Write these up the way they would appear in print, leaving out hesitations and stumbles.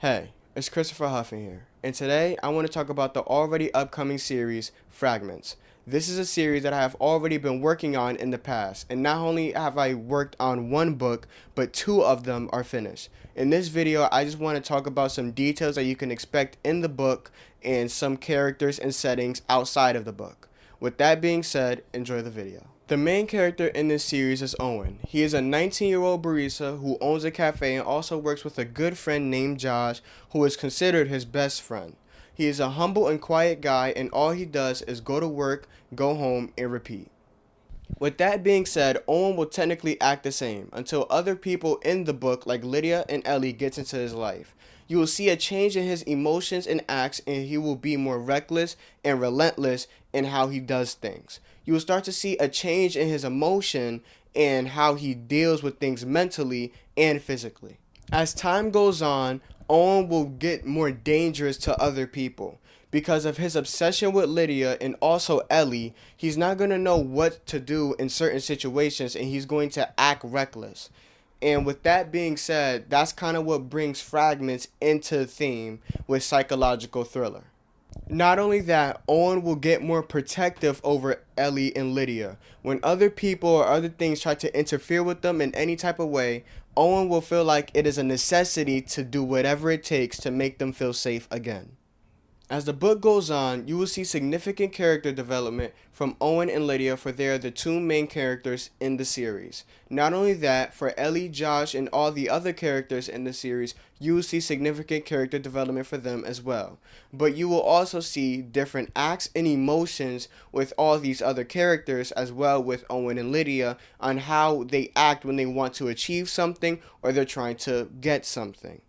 Hey, it's Christopher Huffin here, and today I want to talk about the already upcoming series, Fragments. This is a series that I have already been working on in the past, and not only have I worked on one book, but two of them are finished. In this video, I just want to talk about some details that you can expect in the book and some characters and settings outside of the book. With that being said, enjoy the video. The main character in this series is Owen. He is a 19-year-old barista who owns a cafe and also works with a good friend named Josh, who is considered his best friend. He is a humble and quiet guy, and all he does is go to work, go home, and repeat. With that being said, Owen will technically act the same until other people in the book like Lydia and Eli gets into his life. You will see a change in his emotions and acts, and he will be more reckless and relentless in how he does things. You will start to see a change in his emotion and how he deals with things mentally and physically. As time goes on, Owen will get more dangerous to other people. Because of his obsession with Lydia and also Ellie, he's not going to know what to do in certain situations, and he's going to act reckless. And with that being said, that's kind of what brings Fragments into the theme with psychological thriller. Not only that, Owen will get more protective over Ellie and Lydia. When other people or other things try to interfere with them in any type of way, Owen will feel like it is a necessity to do whatever it takes to make them feel safe again. As the book goes on, you will see significant character development from Owen and Lydia, for they are the two main characters in the series. Not only that, for Ellie, Josh, and all the other characters in the series, you will see significant character development for them as well. But you will also see different acts and emotions with all these other characters as well, with Owen and Lydia, on how they act when they want to achieve something or they're trying to get something.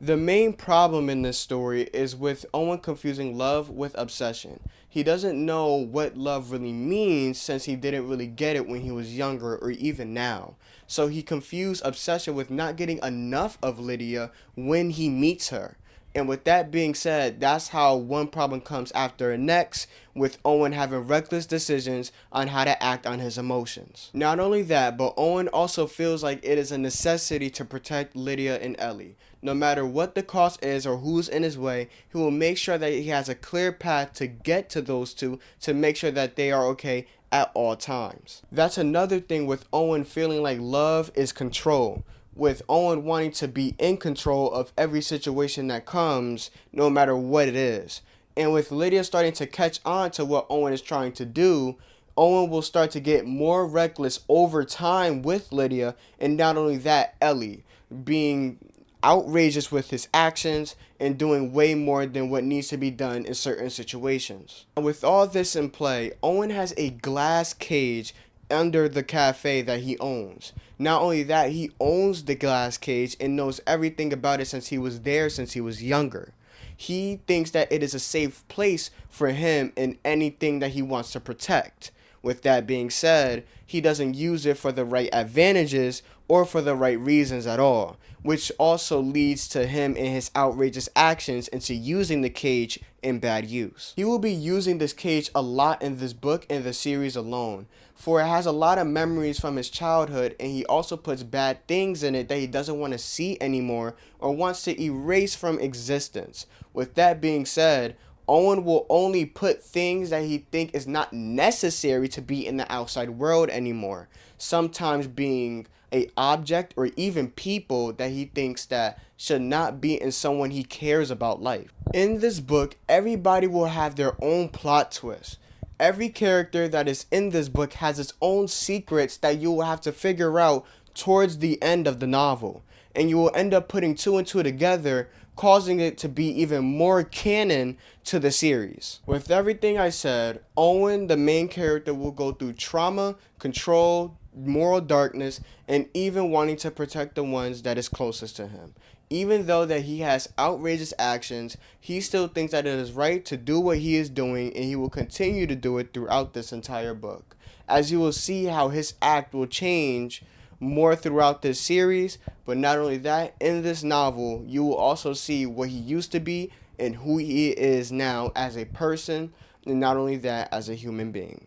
The main problem in this story is with Owen confusing love with obsession. He doesn't know what love really means since he didn't really get it when he was younger or even now. So he confused obsession with not getting enough of Lydia when he meets her. And with that being said, that's how one problem comes after the next, with Owen having reckless decisions on how to act on his emotions. Not only that, but Owen also feels like it is a necessity to protect Lydia and Ellie. No matter what the cost is or who's in his way, he will make sure that he has a clear path to get to those two to make sure that they are okay at all times. That's another thing with Owen feeling like love is control, with Owen wanting to be in control of every situation that comes, no matter what it is. And with Lydia starting to catch on to what Owen is trying to do, Owen will start to get more reckless over time with Lydia, and not only that, Ellie being outrageous with his actions and doing way more than what needs to be done in certain situations. With all this in play, Owen has a glass cage under the cafe that he owns. Not only that, he owns the glass cage and knows everything about it since he was there since he was younger. He thinks that it is a safe place for him in anything that he wants to protect. With that being said, he doesn't use it for the right advantages or for the right reasons at all, which also leads to him and his outrageous actions into using the cage in bad use. He will be using this cage a lot in this book and the series alone, for it has a lot of memories from his childhood, and he also puts bad things in it that he doesn't want to see anymore or wants to erase from existence. With that being said, Owen will only put things that he thinks is not necessary to be in the outside world anymore, sometimes being a object or even people that he thinks that should not be in someone he cares about life. In this book, everybody will have their own plot twist. Every character that is in this book has its own secrets that you will have to figure out towards the end of the novel, and you will end up putting two and two together, causing it to be even more canon to the series. With everything I said, Owen, the main character, will go through trauma, control, moral darkness, and even wanting to protect the ones that is closest to him. Even though that he has outrageous actions, he still thinks that it is right to do what he is doing, and he will continue to do it throughout this entire book. As you will see how his act will change more throughout this series, but not only that, in this novel, you will also see what he used to be and who he is now as a person, and not only that, as a human being.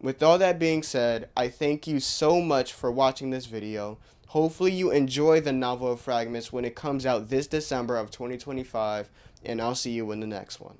With all that being said, I thank you so much for watching this video. Hopefully you enjoy the novel of Fragments when it comes out this December of 2025, and I'll see you in the next one.